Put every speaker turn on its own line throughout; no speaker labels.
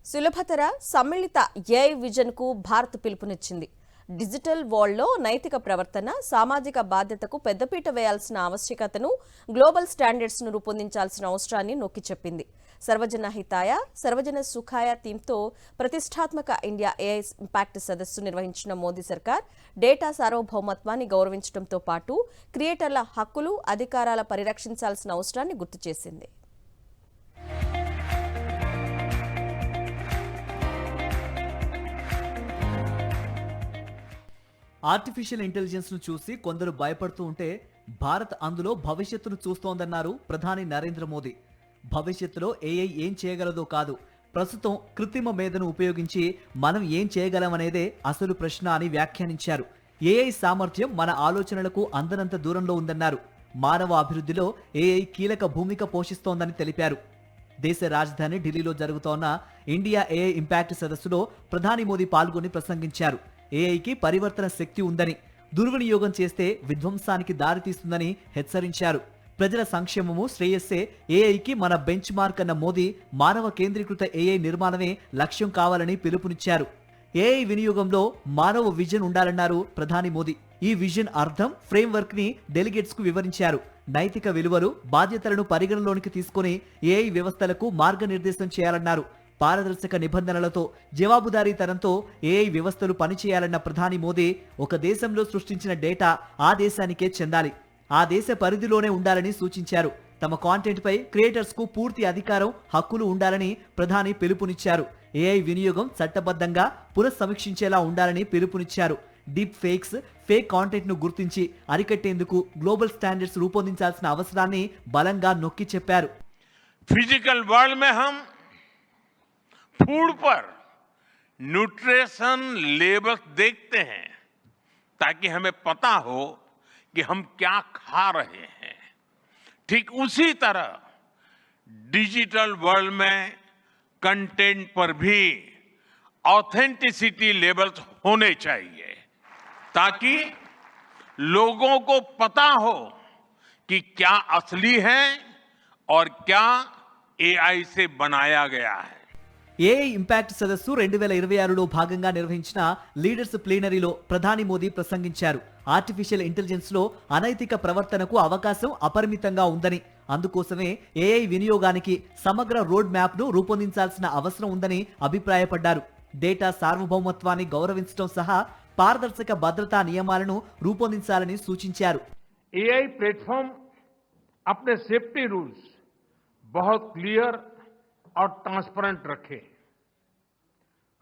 సులభతర సమ్మిళిత AI విజన్కు Bharat పిలుపునిచ్చింది. Digital వరల్డ్లో నైతిక ప్రవర్తన, సామాజిక బాధ్యతకు పెద్దపీట వేయాల్సిన ఆవశ్యకతను, గ్లోబల్ స్టాండర్డ్స్ను రూపొందించాల్సిన అవసరాన్ని నొక్కి చెప్పింది. సర్వజన హితాయ, సర్వజన సుఖాయ థీమ్తో ప్రతిష్టాత్మక ఇండియా ఏఐ ఇంపాక్ట్ సదస్సు నిర్వహించిన మోదీ సర్కార్ డేటా సార్వభౌమత్వాన్ని గౌరవించడంతో పాటు క్రియేటర్ల హక్కులు, అధికారాల పరిరక్షించాల్సిన అవసరాన్ని గుర్తు చేసింది.
ఆర్టిఫిషియల్ ఇంటెలిజెన్స్ ను చూసి కొందరు భయపడుతూ ఉంటే భారత్ అందులో భవిష్యత్తును చూస్తోందన్నారు ప్రధాని నరేంద్ర మోదీ. భవిష్యత్తులో ఏఐ ఏం చేయగలదో కాదు, ప్రస్తుతం కృత్రిమ మేధను ఉపయోగించి మనం ఏం చేయగలమనేదే అసలు ప్రశ్న అని వ్యాఖ్యానించారు. ఏఐ సామర్థ్యం మన ఆలోచనలకు అందనంత దూరంలో ఉందన్నారు. మానవ అభివృద్ధిలో ఏఐ కీలక భూమిక పోషిస్తోందని తెలిపారు. దేశ రాజధాని ఢిల్లీలో జరుగుతోన్న ఇండియా ఏఐ ఇంపాక్ట్ సదస్సులో ప్రధాని మోదీ పాల్గొని ప్రసంగించారు. ఏఐకి పరివర్తన శక్తి ఉందని, దుర్వినియోగం చేస్తే విధ్వంసానికి దారితీస్తుందని హెచ్చరించారు. ప్రజల సంక్షేమము, శ్రేయస్సే ఏఐకి మన బెంచ్ మార్క్ అన్న మోదీ మానవ కేంద్రీకృత ఏఐ నిర్మాణమే లక్ష్యం కావాలని పిలుపునిచ్చారు. ఏఐ వినియోగంలో మానవ విజన్ ఉండాలన్నారు ప్రధాని మోదీ. ఈ విజన్ అర్థం, ఫ్రేమ్వర్క్ ని డెలిగేట్స్ కు వివరించారు. నైతిక విలువలు, బాధ్యతలను పరిగణలోనికి తీసుకుని ఏఐ వ్యవస్థలకు మార్గనిర్దేశం చేయాలన్నారు. పారదర్శక నిబంధనలతో, జవాబుదారీతనంతో ఏఐ వ్యవస్థలు పనిచేయాలన్న ప్రధాని మోదీ, ఒక దేశంలో సృష్టించిన డేటా ఆ దేశానికే చెందాలి, ఆ దేశ పరిధిలోనే ఉండాలని సూచించారు. తమ కాంటెంట్ పై క్రియేటర్స్ కు పూర్తి అధికారం, హక్కులు ఉండాలని ప్రధాని పిలుపునిచ్చారు. ఏఐ వినియోగం చట్టబద్ధంగా పునఃసమీక్షించేలా ఉండాలని పిలుపునిచ్చారు. డీప్ ఫేక్స్, ఫేక్ కాంటెంట్ ను గుర్తించి అరికట్టేందుకు గ్లోబల్ స్టాండర్డ్స్ రూపొందించాల్సిన అవసరాన్ని బలంగా నొక్కి చెప్పారు.
फिजिकल वर्ल्ड में हम फूड पर न्यूट्रिशन लेबल्स देखते हैं ताकि हमें पता हो कि हम क्या खा रहे हैं। ठीक उसी तरह डिजिटल वर्ल्ड में कंटेंट पर भी ऑथेंटिसिटी लेबल्स होने चाहिए ताकि लोगों को पता हो कि क्या असली है और क्या एआई से बनाया गया है.
ఏఐ ఇంపాక్ట్ సదస్సు 2026లో భాగంగా నిర్వహించిన లీడర్స్ ప్లీనరీలో ప్రధాని మోదీ ప్రసంగించారు. ఆర్టిఫిషియల్ ఇంటెలిజెన్స్ లో అనైతిక ప్రవర్తనకు అవకాశం అపరిమితంగా ఉందని, అందుకోసమే ఏఐ వినియోగానికి సమగ్ర రోడ్ మ్యాప్ ను రూపొందించాల్సిన అవసరం ఉందని అభిప్రాయపడ్డారు. డేటా సార్వభౌమత్వాన్ని గౌరవించడం సహా పారదర్శక భద్రతా నియమాలను రూపొందించాలని సూచించారు.
एआई प्लेटफॉर्म अपने सेफ्टी रूल्स बहुत क्लियर और ट्रांसपेरेंट रखे.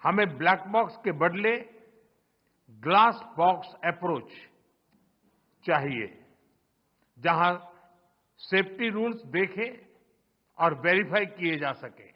हमें ब्लैक बॉक्स के बदले ग्लास बॉक्स अप्रोच चाहिए, जहां सेफ्टी रूल्स देखे और वेरीफाई किए जा सके.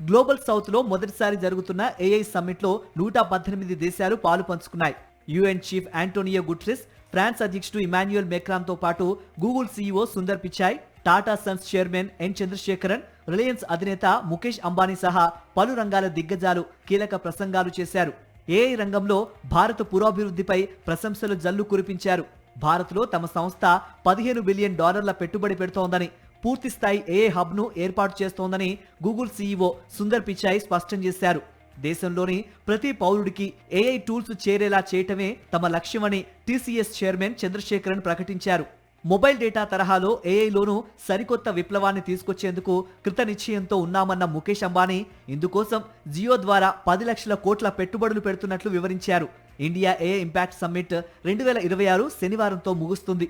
గ్లోబల్ సౌత్ లో మొదటిసారి జరుగుతున్న ఏఐ సమ్మిట్ లో 118 దేశాలు పాలు పంచుకున్నాయి. UN chief Antonio Guterres, France అధ్యక్షుడు ఇమాన్యుయల్ మెక్రాన్ తో పాటు Google CEO Sundar Pichai, Tata Sons chairman N Chandrasekaran, Reliance అధినేత ముఖేష్ అంబానీ సహా పలు రంగాల దిగ్గజాలు కీలక ప్రసంగాలు చేశారు. ఏఐ రంగంలో భారత పురోభివృద్ధిపై ప్రశంసలు జల్లు కురిపించారు. భారత్లో తమ సంస్థ $15 బిలియన్ పెట్టుబడి పెడుతోందని, పూర్తిస్థాయి ఏఐ హబ్ ను ఏర్పాటు చేస్తోందని గూగుల్ సీఈఓ సుందర్ పిచాయ్ స్పష్టం చేశారు. దేశంలోని ప్రతి పౌరుడికి ఏఐ టూల్స్ చేరేలా చేయటమే తమ లక్ష్యమని టీసీఎస్ చైర్మన్ చంద్రశేఖరన్ ప్రకటించారు. మొబైల్ డేటా తరహాలో ఏఐలోనూ సరికొత్త విప్లవాన్ని తీసుకొచ్చేందుకు కృతనిశ్చయంతో ఉన్నామన్న ముఖేష్ అంబానీ, ఇందుకోసం జియో ద్వారా 10 లక్షల కోట్ల పెట్టుబడులు పెడుతున్నట్లు వివరించారు. ఇండియా ఏఐ ఇంపాక్ట్ సమ్మిట్ 2026 శనివారంతో ముగుస్తుంది.